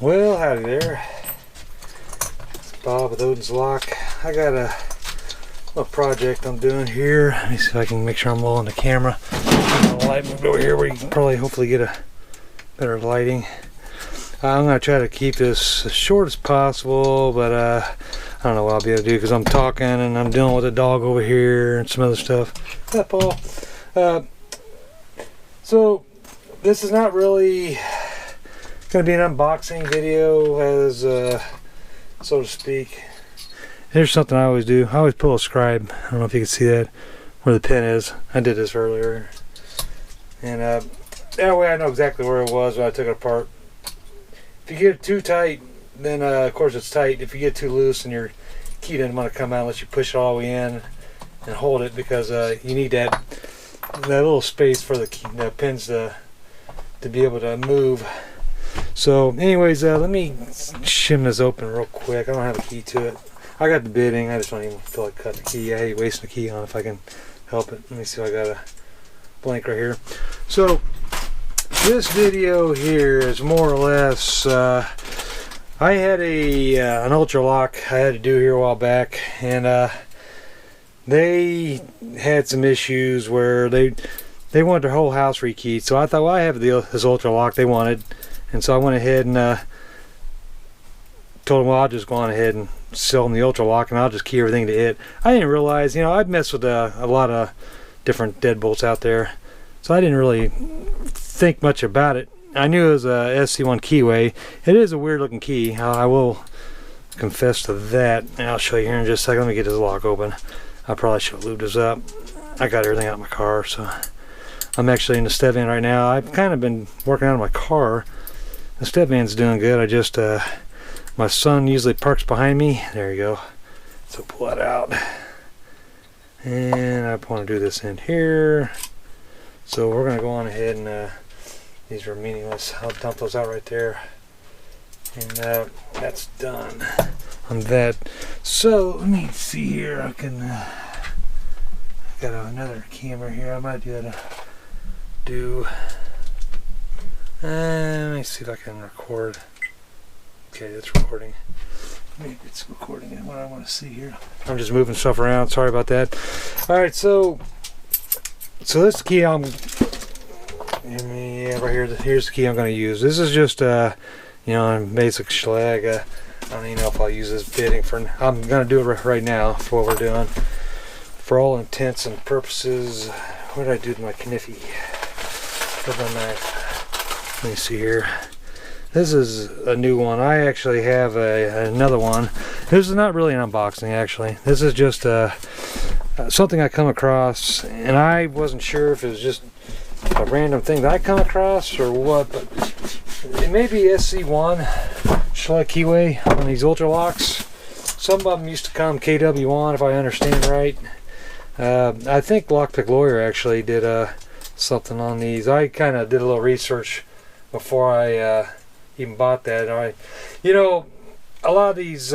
Well, howdy there. It's Bob with Ultraloq. I got a little project I'm doing here. Let me see if I can make sure I'm low on the camera. The light moved over here where you can probably hopefully get a better lighting. I'm going to try to keep this as short as possible, but I don't know what I'll be able to do because I'm talking and I'm dealing with a dog over here and some other stuff. What's up, Paul? So this is not really going to be an unboxing video, as so to speak. Here's something I always do. I always pull a scribe. I don't know if you can see that, where the pin is. I did this earlier, and that way I know exactly where it was when I took it apart. If you get it too tight, then of course it's tight. If you get too loose, and your key doesn't want to come out unless you push it all the way in and hold it, because you need that little space for the pins to be able to move. So anyways, let me shim this open real quick. I don't have a key to it. I got the bitting. I just don't even feel like cutting the key. I hate wasting the key on if I can help it. Let me see if I got a blank right here. So this video here is more or less, I had an Ultraloq I had to do here a while back, and they had some issues where they wanted their whole house rekeyed. So I thought, well, I have this Ultraloq they wanted, and so I went ahead and told them, well, I'll just go on ahead and sell them the Ultraloq and I'll just key everything to it. I didn't realize, you know, I've messed with a lot of different deadbolts out there, so I didn't really think much about it. I knew it was a SC1 keyway. It is a weird looking key, I will confess to that, and I'll show you here in just a second. Let me get this lock open. I probably should have lubed this up. I got everything out of my car, so I'm actually in the step van right now. I've kind of been working out of my car. The step van's doing good. I just my son usually parks behind me. There you go. So pull that out, and I want to do this in here. So we're gonna go on ahead and these are meaningless. I'll dump those out right there, and that's done on that. So let me see here. I can I got another camera here. I might do that. Let me see if I can record. Okay, it's recording. Maybe it's recording what I want to see here. I'm just moving stuff around. Sorry about that. All right, so this key yeah, right here. Here's the key I'm going to use. This is just you know, basic Schlage. I don't even know if I'll use this bitting for. I'm going to do it right now for what we're doing. For all intents and purposes, what did I do to my kniffy? With my knife. Let me see here. This is a new one. I actually have another one. This is not really an unboxing, actually. This is just something I come across, and I wasn't sure if it was just a random thing that I come across or what, but it may be SC1 Schlage keyway on these Ultraloqs. Some of them used to come KW1, if I understand right. I think Lockpick Lawyer actually did something on these. I kind of did a little research before I even bought that. You know, a lot of these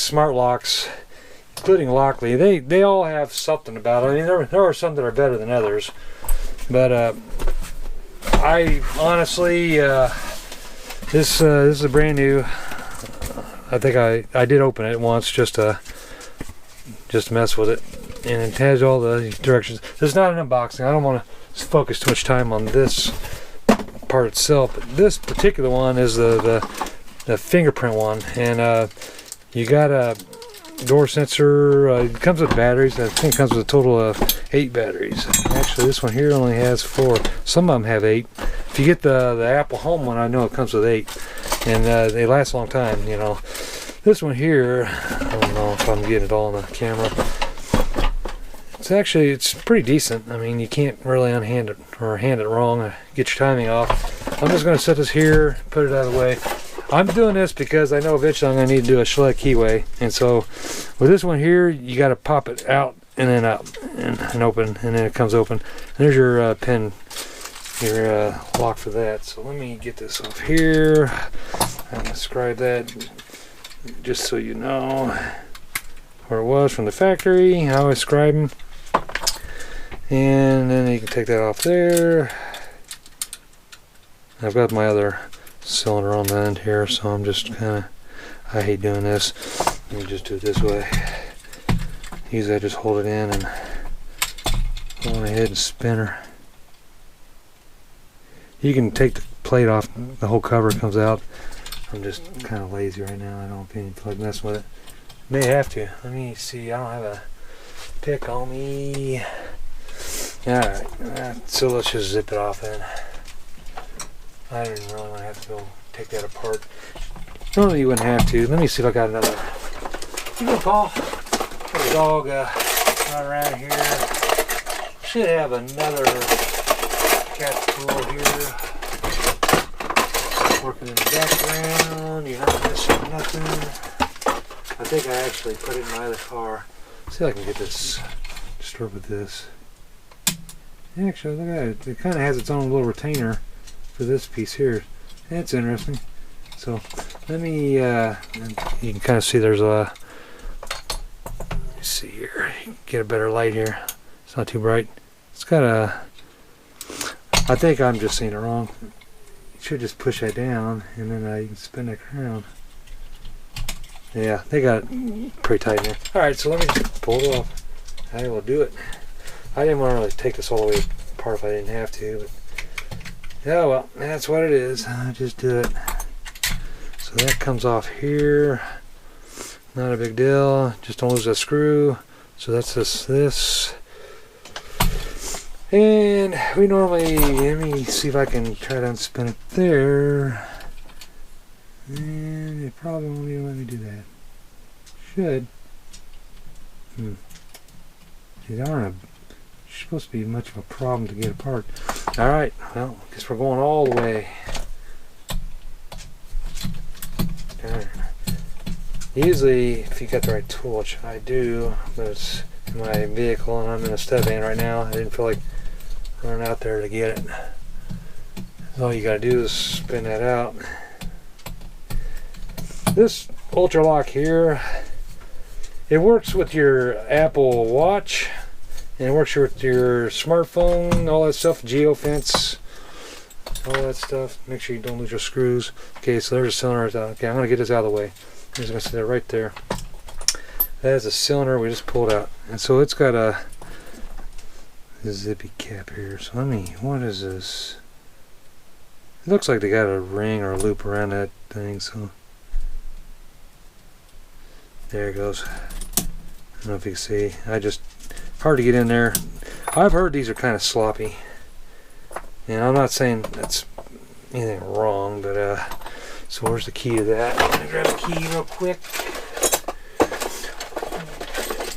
smart locks, including Lockly, they all have something about them. I mean, there are some that are better than others, but I honestly, this is a brand new. I think I did open it once just to mess with it, and it has all the directions. This is not an unboxing. I don't want to focus too much time on this part itself, but this particular one is the fingerprint one, and you got a door sensor. It comes with batteries. I think it comes with a total of 8 batteries. Actually, this one here only has 4. Some of them have 8. If you get the Apple Home one, I know it comes with 8, and they last a long time, you know. This one here, I don't know if I'm getting it all on the camera. It's pretty decent. I mean, you can't really unhand it or hand it wrong, get your timing off. I'm just going to set this here, put it out of the way. I'm doing this because I know eventually I'm going to need to do a Schlage keyway, and so with this one here, you got to pop it out and then out and open, and then it comes open. And there's your pin, your lock for that. So let me get this off here. I'm going to scribe that just so you know where it was from the factory, how I scribe them. And then you can take that off there. I've got my other cylinder on the end here, so I'm just kind of, I hate doing this. Let me just do it this way. Usually I just hold it in and go on ahead and spin her. You can take the plate off, the whole cover comes out. I'm just kind of lazy right now. I don't feel like messing with it. May have to. Let me see. I don't have a pick on me. Alright, so let's just zip it off then. I didn't really want to have to go take that apart. Normally you wouldn't have to. Let me see if I got another. You know, Paul, got a dog running around here. Should have another cat tool here. Working in the background. You're not missing nothing. I think I actually put it in my other car. See if I can get this, start with this. Actually, look at it. It kind of has its own little retainer for this piece here. That's interesting. So let me, you can kind of see there's a, let me see here, get a better light here. It's not too bright. It's got a, I think I'm just seeing it wrong. You should just push that down and then you can spin that around. Yeah, they got it pretty tight in there. Alright, so let me just pull it off. I will do it. I didn't want to really take this all the way apart if I didn't have to, but yeah, well, that's what it is. I'll just do it. So that comes off here. Not a big deal. Just don't lose that screw. So that's this. And we normally, let me see if I can try to unspin it there. And it probably won't even let me do that. Should. These aren't supposed to be much of a problem to get apart. Alright, well, I guess we're going all the way. Usually, if you got the right tool, which I do, but it's in my vehicle and I'm in a step van right now, I didn't feel like running out there to get it. All you gotta do is spin that out. This Ultraloq here, it works with your Apple Watch, and it works with your smartphone, all that stuff, geofence, all that stuff. Make sure you don't lose your screws. Okay, so there's a cylinder. Okay, I'm gonna get this out of the way. I'm just gonna sit that right there. That is a cylinder we just pulled out, and so it's got a zippy cap here. So let me, what is this? It looks like they got a ring or a loop around that thing, so there it goes. I don't know if you can see. Hard to get in there. I've heard these are kind of sloppy, and I'm not saying that's anything wrong, but so where's the key to that? I'm gonna grab the key real quick.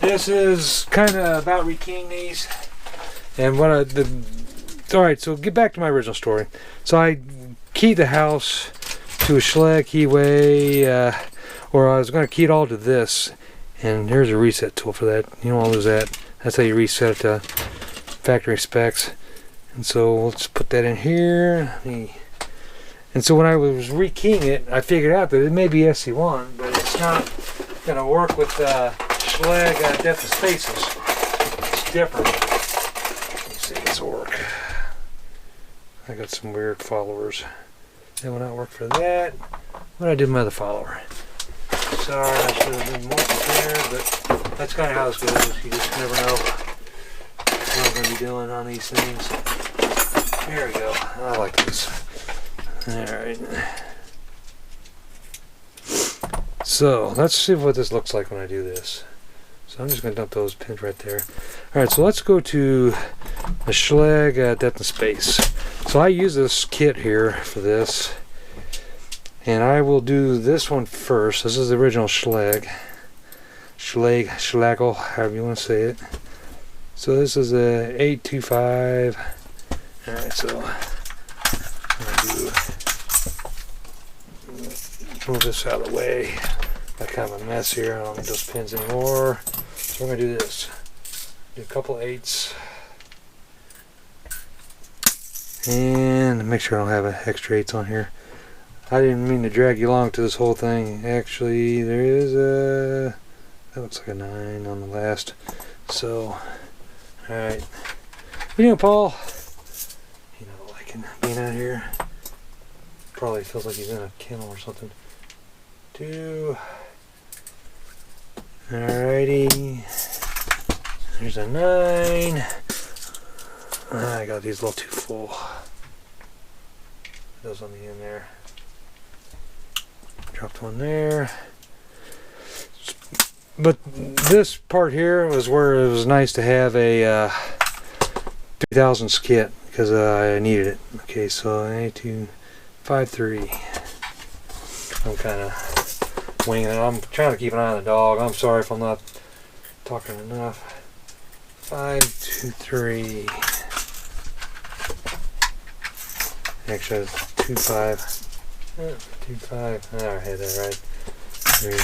This is kind of about rekeying these, and what all right, so get back to my original story. So I keyed the house to a Schlage keyway, or I was going to key it all to this, and here's a reset tool for that. You don't want to lose that. That's how you reset it to factory specs. And so let's put that in here. And so when I was rekeying it, I figured out that it may be SC1, but it's not going to work with Schlage depth of spaces. It's different. Let's see if this will work. I got some weird followers. That will not work for that. What did I do with my other follower? Sorry, I should have been more prepared, but that's kind of how this goes. You just never know what I'm going to be doing on these things. There we go. I like this. Alright. So, let's see what this looks like when I do this. So I'm just going to dump those pins right there. Alright, so let's go to the Schlage depth of space. So I use this kit here for this. And I will do this one first. This is the original Schlage. Schlage, however you want to say it. So this is a 825. Alright, so I'm going to move this out of the way. Got kind of a mess here. I don't need those pins anymore. So we're going to do this. Do a couple 8s. And make sure I don't have extra 8s on here. I didn't mean to drag you along to this whole thing. Actually, there is a, that looks like a 9 on the last. So, alright. What are you doing, Paul? You know, liking being out here. probably feels like he's in a kennel or something. 2. Alrighty. There's a 9. I got these a little too full. Those on the end there. Dropped one there. But this part here was where it was nice to have a 3000 skit because I needed it. Okay, so A253. I'm kind of winging it. I'm trying to keep an eye on the dog. I'm sorry if I'm not talking enough. 523. Actually, 25. 25. Oh, I had that right. 3.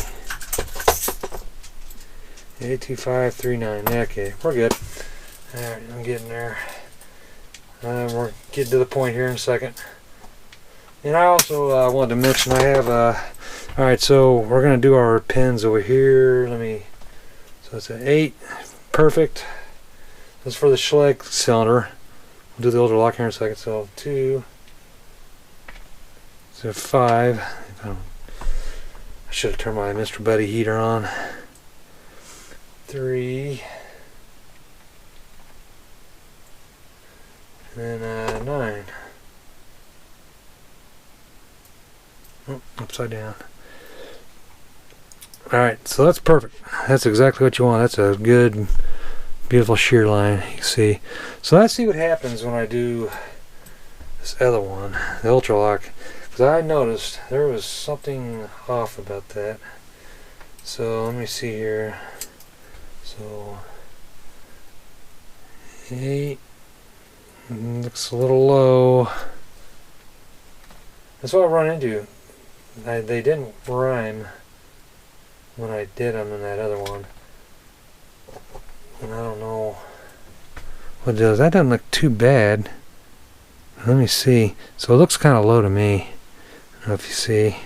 82539. Okay, we're good. Alright, I'm getting there. We're getting to the point here in a second. And I also wanted to mention I have alright, so we're going to do our pins over here. So it's an 8. Perfect. This is for the Schlage cylinder. We'll do the Ultraloq here in a second. So 2. So 5. I should have turned my Mr. Buddy heater on. 3. And then 9. Oh, upside down. Alright, so that's perfect. That's exactly what you want. That's a good, beautiful shear line, you can see. So let's see what happens when I do this other one, the Ultraloq. Because I noticed there was something off about that. So let me see here. So 8 looks a little low. That's what I run into. They didn't rhyme when I did them in that other one. And I don't know what it does. That doesn't look too bad. Let me see. So it looks kind of low to me. I don't know if you see.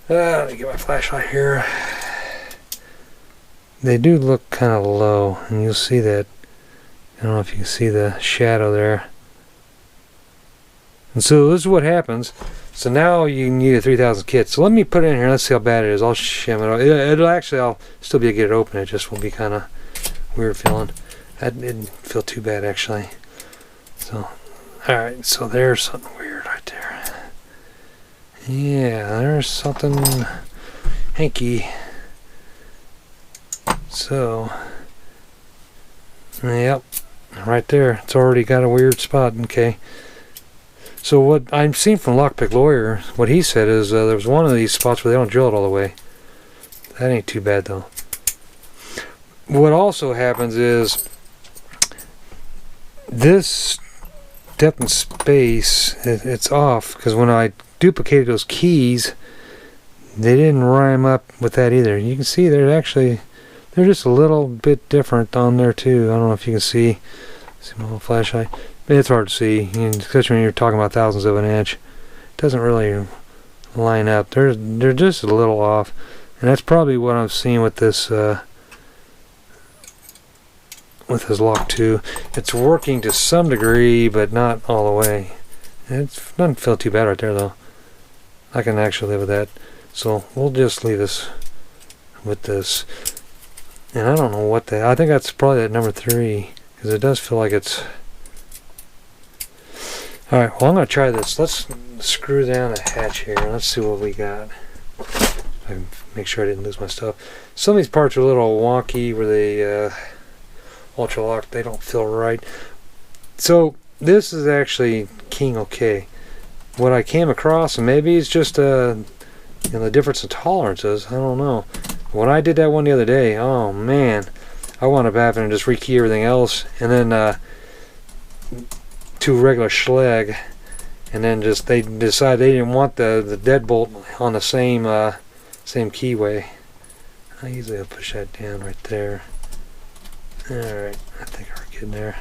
Let me get my flashlight here. They do look kind of low, and you'll see that. I don't know if you can see the shadow there. And so this is what happens. So now you need a 3000 kit. So let me put it in here. Let's see how bad it is. I'll shim it. It'll actually, I'll still be able to get it open. It just will be kind of weird feeling. That didn't feel too bad actually. So, all right. So there's something weird right there. Yeah, there's something hanky. So, yep, right there. It's already got a weird spot. Okay. So what I'm seeing from Lockpick Lawyer, what he said is there was one of these spots where they don't drill it all the way. That ain't too bad though. What also happens is this depth and space, it's off because when I duplicated those keys, they didn't rhyme up with that either. You can see they're just a little bit different on there too. I don't know if you can see my little flashlight. It's hard to see, especially when you're talking about thousandths of an inch. It doesn't really line up. They're just a little off, and that's probably what I'm seeing with this lock too. It's working to some degree, but not all the way. It doesn't feel too bad right there though. I can actually live with that. So we'll just leave this with this. And I don't know what I think that's probably that number 3 because it does feel like it's. Alright, well I'm going to try this. Let's screw down the hatch here. Let's see what we got. I can make sure I didn't lose my stuff. Some of these parts are a little wonky where they Ultraloq, they don't feel right. So this is actually king okay. What I came across, and maybe it's just the difference in tolerances, I don't know. When I did that one the other day, oh man, I wound up having to just rekey everything else and then 2 regular Schlage, and then just they decided they didn't want the Deadbolt on the same keyway. I usually I'll push that down right there. Alright, I think we're getting there.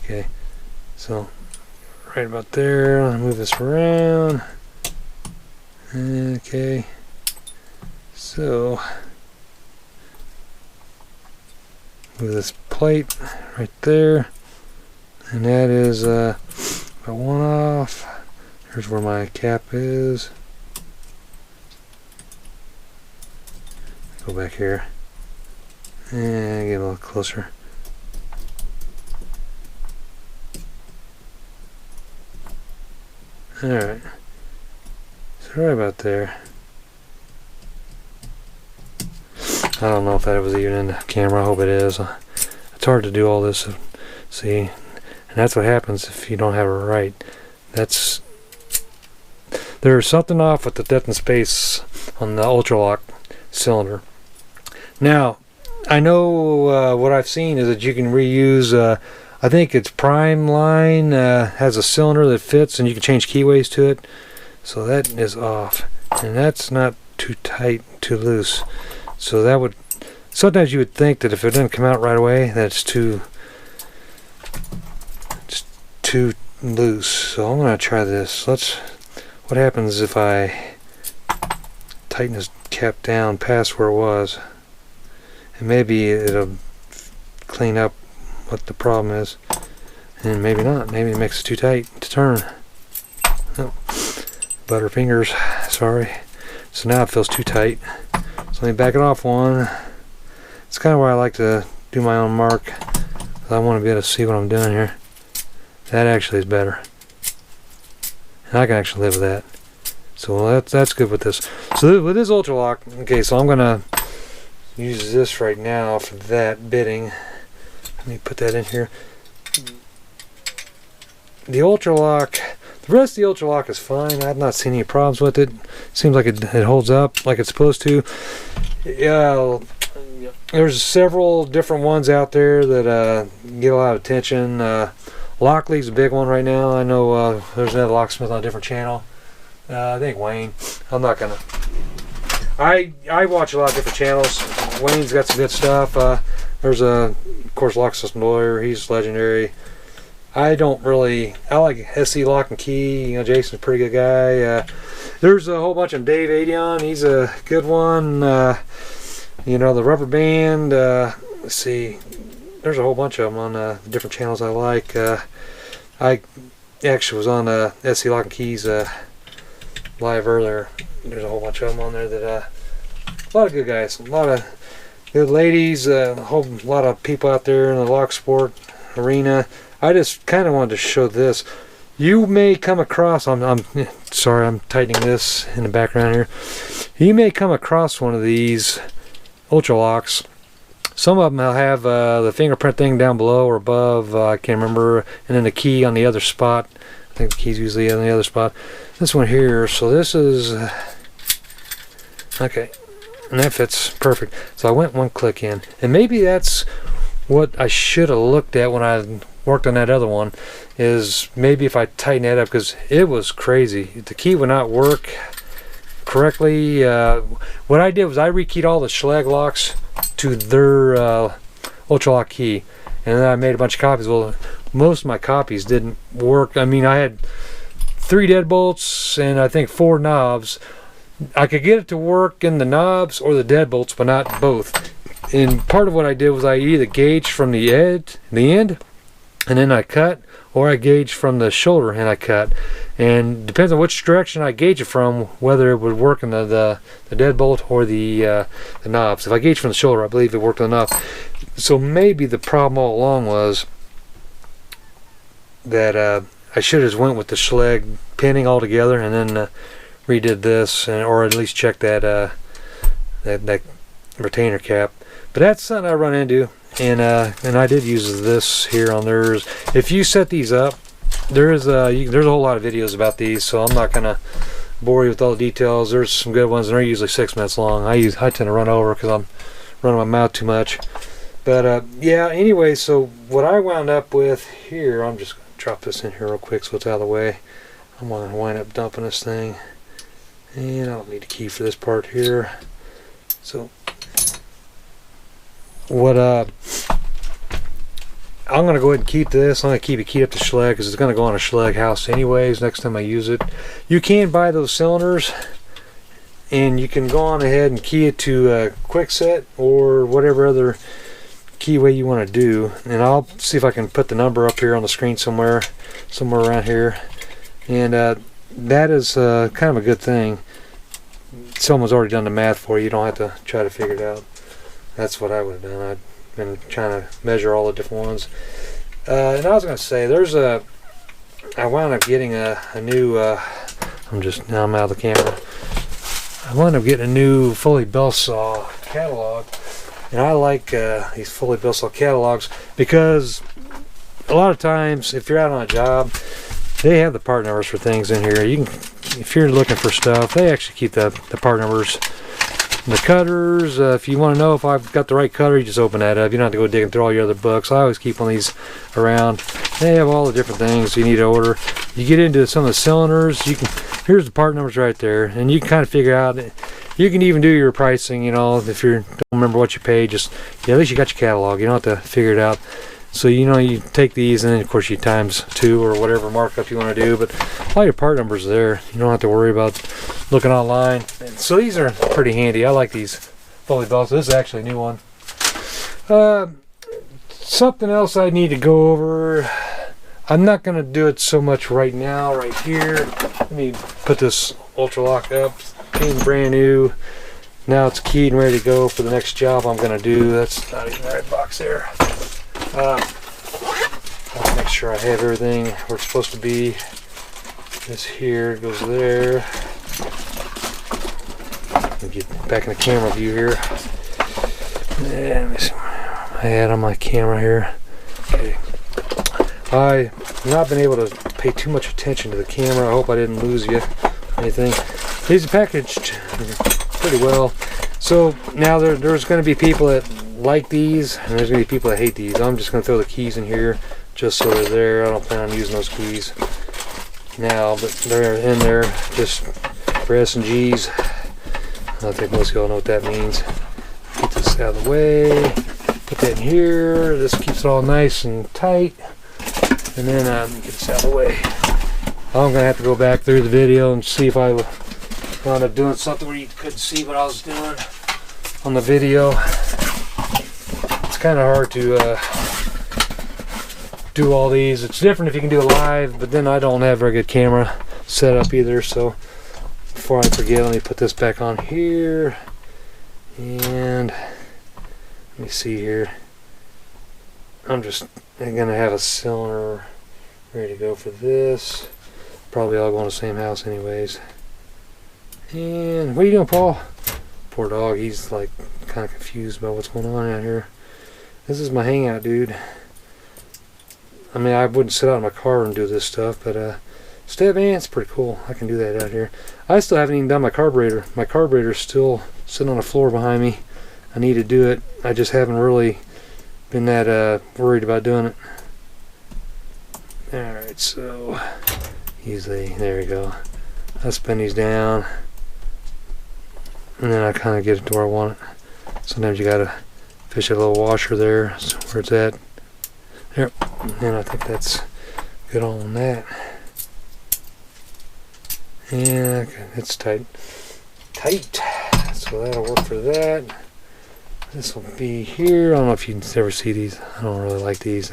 Okay, so right about there, I'll move this around. Okay, so move this plate right there, and that is about 1 off. Here's where my cap is. Go back here and get a little closer. Alright, so right about there. I don't know if that was even in the camera. I hope it is. It's hard to do all this, see, and that's what happens if you don't have it right. There's something off with the depth and space on the Ultraloq cylinder. Now, I know what I've seen is that you can reuse, I think it's Prime Line has a cylinder that fits and you can change keyways to it. So that is off. And that's not too tight, too loose. So that would, sometimes you would think that if it didn't come out right away, that it's too loose. So I'm going to try this. What happens if I tighten this cap down past where it was? And maybe it'll clean up what the problem is. And maybe not. Maybe it makes it too tight to turn. Oh, butter fingers. Sorry. So now it feels too tight. So let me back it off one. It's kind of where I like to do my own mark. I want to be able to see what I'm doing here. That actually is better. And I can actually live with that. So that's good with this. So with this Ultraloq, okay, so I'm going to use this right now for that bitting. Let me put that in here. The Ultraloq, the rest of the Ultraloq is fine. I've not seen any problems with it. Seems like it holds up like it's supposed to. Yeah, there's several different ones out there that get a lot of attention. Locklee's a big one right now. I know there's another Locksmith on a different channel. I think Wayne. I'm not gonna. I watch a lot of different channels. Wayne's got some good stuff. There's of course, Locksmith Lawyer. He's legendary. I like SC Lock and Key. You know, Jason's a pretty good guy. There's a whole bunch of Dave Adion. He's a good one. You know, the Rubber Band. Let's see. There's a whole bunch of them on the different channels I like. I actually was on SC Lock and Key's live earlier. There's a whole bunch of them on there that a lot of good guys, a lot of good ladies, a whole lot of people out there in the lock sport arena. I just kind of wanted to show this. You may come across, I'm sorry, I'm tightening this in the background here. You may come across one of these Ultraloqs. Some of them will have the fingerprint thing down below or above, I can't remember, and then the key on the other spot. I think the key's usually on the other spot. This one here, so this is, okay, and that fits perfect. So I went one click in, and maybe that's what I should have looked at when I worked on that other one, is maybe if I tighten that up, because it was crazy. The key would not work correctly. What I did was I rekeyed all the Schlage locks to their Ultraloq key, and then I made a bunch of copies. Well, most of my copies didn't work. I mean, I had 3 deadbolts and I think 4 knobs. I could get it to work in the knobs or the deadbolts, but not both. And part of what I did was I either gauged from the end, and then I cut, or I gauged from the shoulder and I cut. And depends on which direction I gauge it from, whether it would work in the deadbolt or the knobs. If I gauge from the shoulder, I believe it worked enough. So maybe the problem all along was that I should have just went with the Schlage pinning all together and then redid this, or at least checked that retainer cap. But that's something I run into, and I did use this here on theirs. If you set these up, there's a whole lot of videos about these, so I'm not gonna bore you with all the details. There's some good ones, and they're usually 6 minutes long. I tend to run over because I'm running my mouth too much. But yeah, anyway, so what I wound up with here, I'm just gonna drop this in here real quick so it's out of the way. I'm gonna wind up dumping this thing, and I don't need a key for this part here. So what I'm gonna go ahead and keep this. I'm gonna keep it keyed up to Schlage because it's gonna go on a Schlage house anyways next time I use it. You can buy those cylinders, and you can go on ahead and key it to kwikset or whatever other keyway you want to do. And I'll see if I can put the number up here on the screen somewhere around here. And that is kind of a good thing. Someone's already done the math for you. You don't have to try to figure it out. That's what I would have done. I've been trying to measure all the different ones. And I was going to say, I wound up getting a new, now I'm out of the camera. I wound up getting a new Foley bell saw catalog. And I like these Foley bell saw catalogs because a lot of times, if you're out on a job, they have the part numbers for things in here. You can, if you're looking for stuff, they actually keep the part numbers. The cutters, if you want to know if I've got the right cutter, you just open that up. You don't have to go digging through all your other books. I always keep one of these around. They have all the different things you need to order. You get into some of the cylinders, here's the part numbers right there, and you can kind of figure out. You can even do your pricing, you know, if you don't remember what you paid, just at least you got your catalog. You don't have to figure it out. So you take these, and then of course you times 2 or whatever markup you want to do, but all your part numbers are there. You don't have to worry about looking online. And so these are pretty handy. I like these Foley belts. This is actually a new one. Something else I need to go over. I'm not going to do it so much right now, right here. Let me put this Ultraloq up. Being brand new. Now it's keyed and ready to go for the next job I'm going to do. That's not even the right box there. I'll make sure I have everything where it's supposed to be. This here goes there. Let me get back in the camera view here. Let me see what I had on my camera here. Okay. I've not been able to pay too much attention to the camera. I hope I didn't lose you or anything. These are packaged pretty well. So now there's going to be people that like these, and there's going to be people that hate these. I'm just going to throw the keys in here just so they're there. I don't plan on using those keys now, but they're in there just for S and G's. I think most of y'all know what that means. Get this out of the way. Put that in here. This keeps it all nice and tight. And then get this out of the way. I'm going to have to go back through the video and see if I wound up doing something where you couldn't see what I was doing on the video. It's kind of hard to do all these. It's different if you can do it live, but then I don't have a very good camera set up either. So before I forget, let me put this back on here. And let me see here. I'm gonna have a cylinder ready to go for this. Probably all go in the same house anyways. And what are you doing, Paul? Poor dog, he's like kind of confused about what's going on out here. This is my hangout, dude. I mean, I wouldn't sit out in my car and do this stuff, but stab ant's pretty cool. I can do that out here. I still haven't even done my carburetor. My carburetor's still sitting on the floor behind me. I need to do it. I just haven't really been that worried about doing it. Alright, so easily, there we go. I spin these down, and then I kind of get it to where I want it. Sometimes you gotta fish a little washer there, so where it's at. There, and I think that's good on that. Yeah, okay, it's tight. So that'll work for that. This will be here. I don't know if you can ever see these. I don't really like these.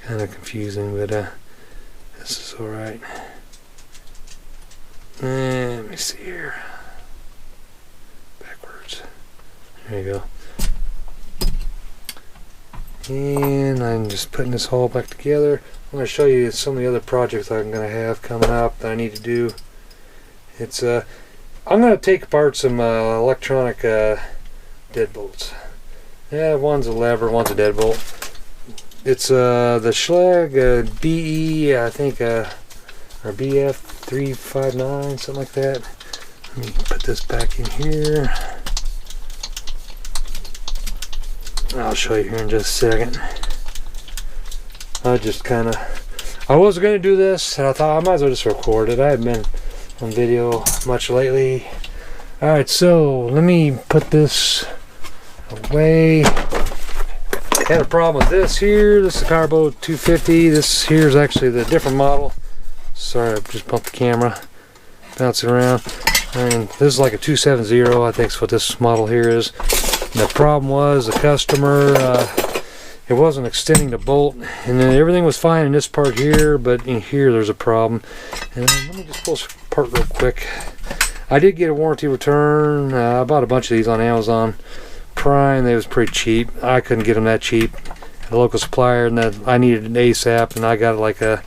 Kind of confusing, but this is alright. Let me see here. Backwards. There you go. And I'm just putting this all back together. I'm going to show you some of the other projects I'm going to have coming up that I need to do. It's I'm going to take apart some electronic deadbolts. Yeah, one's a lever, one's a deadbolt. It's the Schlage BE, I think, or BF 359, something like that. Let me put this back in here. I'll show you here in just a second. I was going to do this, and I thought I might as well just record it. I haven't been on video much lately. Alright, so let me put this away. Had a problem with this here. This is the Powerboat 250. This here is actually the different model. Sorry, I just bumped the camera. Bouncing around. And this is like a 270, I think is what this model here is. And the problem was the customer, it wasn't extending the bolt, and then everything was fine in this part here, but in here there's a problem. And then let me just pull part real quick. I did get a warranty return. I bought a bunch of these on Amazon Prime. They was pretty cheap. I couldn't get them that cheap at a local supplier, and that I needed an ASAP, and I got like I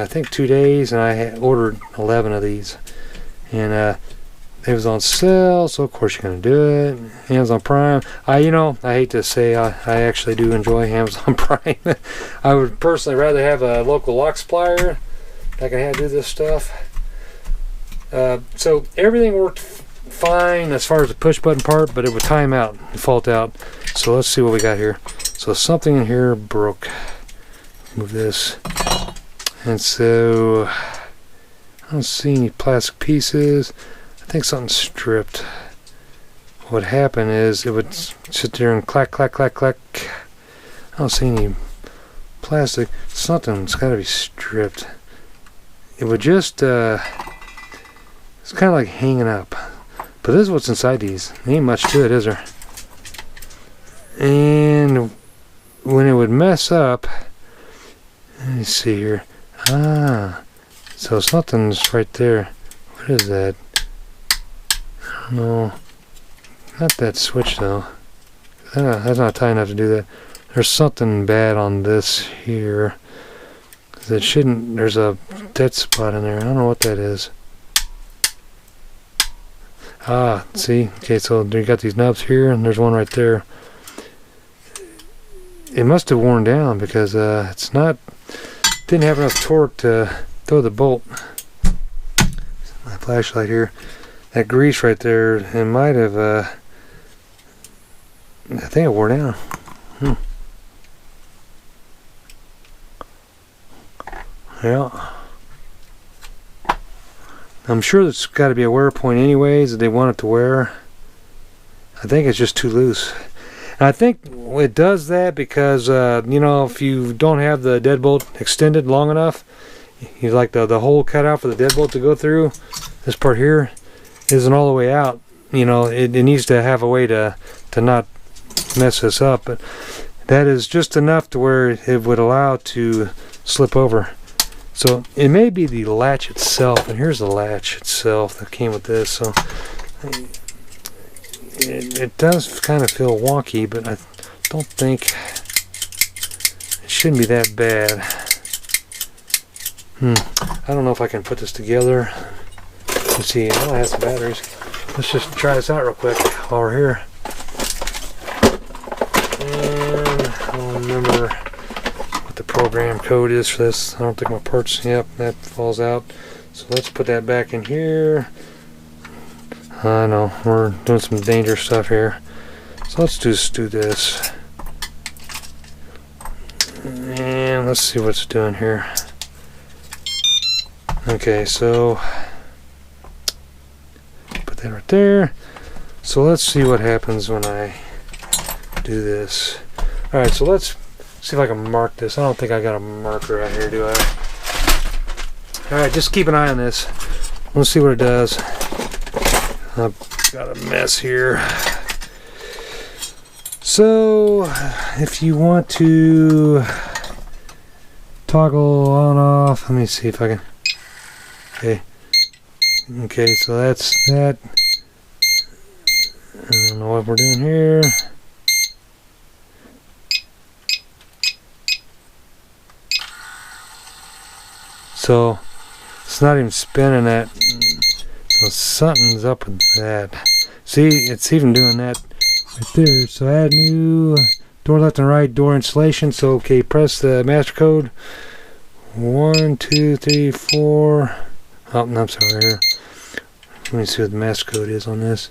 think 2 days, and I had ordered 11 of these, and it was on sale, so of course you're gonna do it. Amazon Prime. I hate to say I actually do enjoy Amazon Prime. I would personally rather have a local lock supplier that can do this stuff. So everything worked fine as far as the push button part, but it would time out, default out. So let's see what we got here. So something in here broke. Move this. And so I don't see any plastic pieces. I think something's stripped. What would happen is it would sit there and clack, clack, clack, clack. I don't see any plastic. Something's got to be stripped. It would just it's kind of like hanging up. But this is what's inside these. There ain't much to it, is there? And when it would mess up, let me see here. So something's right there. What is that? I don't know. Not that switch though. That's not tight enough to do that. There's something bad on this here. It shouldn't. There's a dead spot in there. I don't know what that is. See? Okay, so you got these nubs here, and there's one right there. It must have worn down because didn't have enough torque to throw the bolt. My flashlight here. That grease right there, it might have, I think it wore down. Yeah. I'm sure there's got to be a wear point anyways that they want it to wear. I think it's just too loose. And I think it does that because, if you don't have the deadbolt extended long enough, you like the hole cut out for the deadbolt to go through, this part here isn't all the way out. It needs to have a way to not mess this up, but that is just enough to where it would allow it to slip over. So it may be the latch itself, and here's the latch itself that came with this. So it does kind of feel wonky, but I don't think it shouldn't be that bad. I don't know if I can put this together. Let's see. I have some batteries. Let's just try this out real quick while we're here. And I don't remember what the program code is for this. I don't think my parts. Yep, that falls out. So let's put that back in here. I know we're doing some dangerous stuff here. So let's just do this. And let's see what's doing here. Okay, so put that right there. So let's see what happens when I do this. Alright, so let's see if I can mark this. I don't think I got a marker out here, do I? Alright, just keep an eye on this. Let's see what it does. I've got a mess here. So if you want to toggle on off, let me see if I can. Okay, so that's that. I don't know what we're doing here. So it's not even spinning that. So something's up with that. See, it's even doing that right there. So add new door left and right door installation. So okay, press the master code. 1, 2, 3, 4. Oh, no, I'm sorry. Here. Let me see what the master code is on this.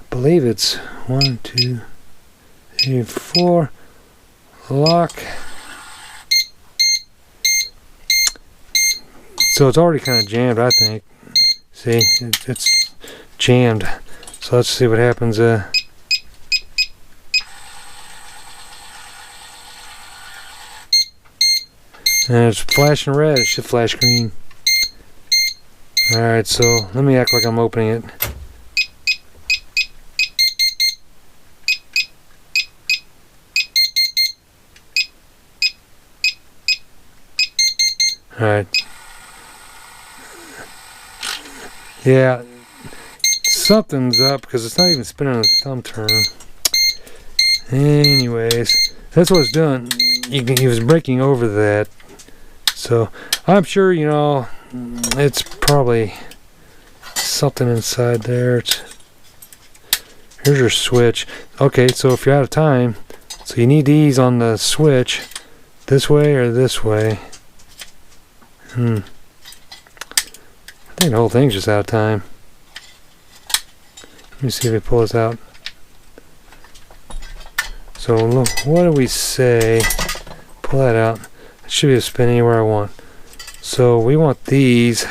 I believe it's 1, 2, 3, 4. Lock. So it's already kind of jammed, I think. See, it's jammed. So let's see what happens. And it's flashing red. It should flash green. Alright, so let me act like I'm opening it. Alright. Yeah, something's up because it's not even spinning on the thumb turn. Anyways, that's what it's doing. He was breaking over that. So I'm sure, you know, it's probably something inside there. Here's your switch. Okay, so if you're out of time, so you need these on the switch, this way or this way. I think the whole thing's just out of time. Let me see if we pull this out. So look, what do we say? Pull that out. It should be able to spin anywhere I want. So we want these.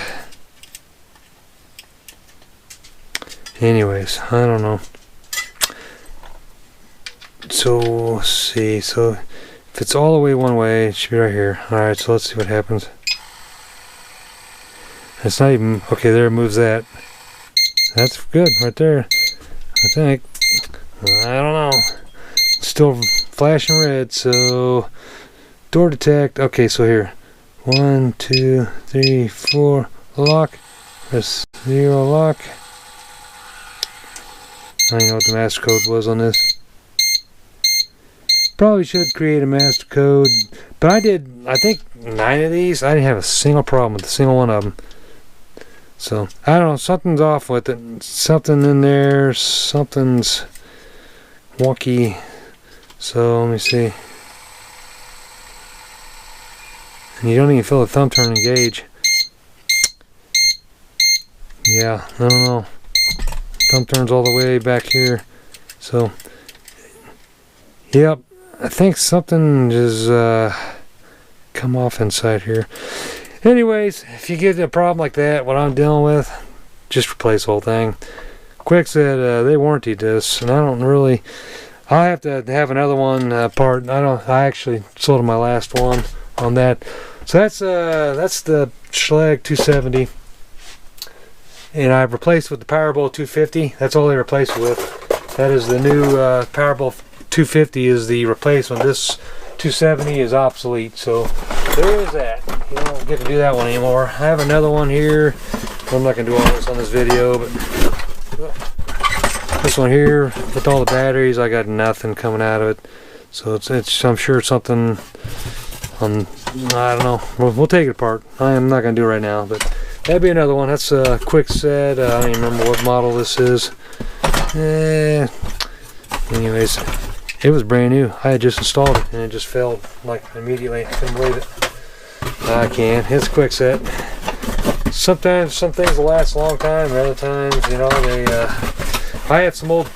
Anyways, I don't know. So let's see. So if it's all the way one way, it should be right here. Alright, so let's see what happens. It's not even okay. There, it moves that. That's good right there. I think. I don't know. It's still flashing red. So door detect. Okay, so here. 1, 2, 3, 4. Lock. Press 0 lock. I don't know what the master code was on this. Probably should create a master code, but I did, I think 9 of these. I didn't have a single problem with a single one of them. So I don't know, something's off with it. Something in there, something's wonky. So let me see. And you don't even feel the thumb turn engage. Yeah, I don't know. Thumb turns all the way back here. So yep, I think something just come off inside here. Anyways, if you get a problem like that, what I'm dealing with, just replace the whole thing. Kwikset, they warranted this, and I don't really. I have to have another one part. I actually sold my last one on that. So that's the Schlage 270, and I've replaced with the Powerbolt 250. That's all they replaced with. That is the new Powerbolt 250 is the replacement. This 270 is obsolete. So there is that. You don't get to do that one anymore. I have another one here. I'm not gonna do all this on this video, but this one here with all the batteries, I got nothing coming out of it. So it's I'm sure it's something on, I don't know. We'll take it apart. I am not gonna do it right now, but that'd be another one. That's a Kwikset. I don't even remember what model this is. Anyways, it was brand new. I had just installed it and it just failed like immediately. I couldn't believe it. I can. It's Kwikset. Sometimes some things will last a long time, and other times, you know, they. I had an old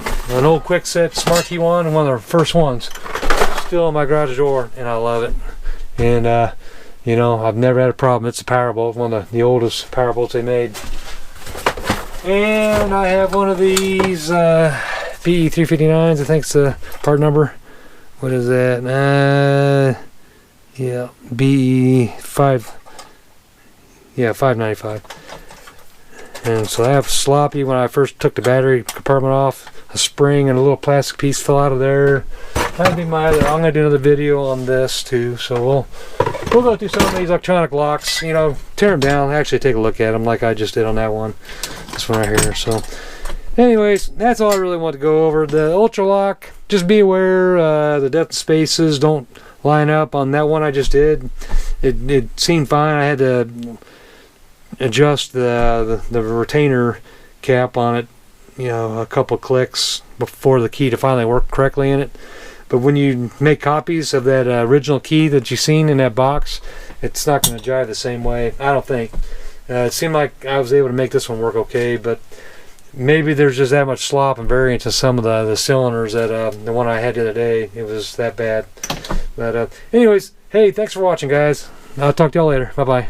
Kwikset Smart Key one of the first ones, still in my garage door, and I love it. And you know, I've never had a problem. It's a Powerbolt, one of the oldest Powerbolts they made. And I have one of these PE359s. I think it's the part number. What is that? Yeah, BE5. Yeah, 595. And so I have sloppy. When I first took the battery compartment off, a spring and a little plastic piece fell out of there. That'd be my other. I'm gonna do another video on this too. So we'll go through some of these electronic locks. You know, tear them down. Actually, take a look at them like I just did on that one. This one right here. So, anyways, that's all I really want to go over. The Ultraloq. Just be aware the depth spaces don't line up on that one I just did. It seemed fine. I had to adjust the retainer cap on it, you know, a couple clicks before the key to finally work correctly in it. But when you make copies of that original key that you've seen in that box, it's not going to jive the same way, I don't think. It seemed like I was able to make this one work okay, but maybe there's just that much slop and variance in some of the cylinders that the one I had the other day, it was that bad. But anyways, hey, thanks for watching, guys. I'll talk to y'all later. Bye-bye.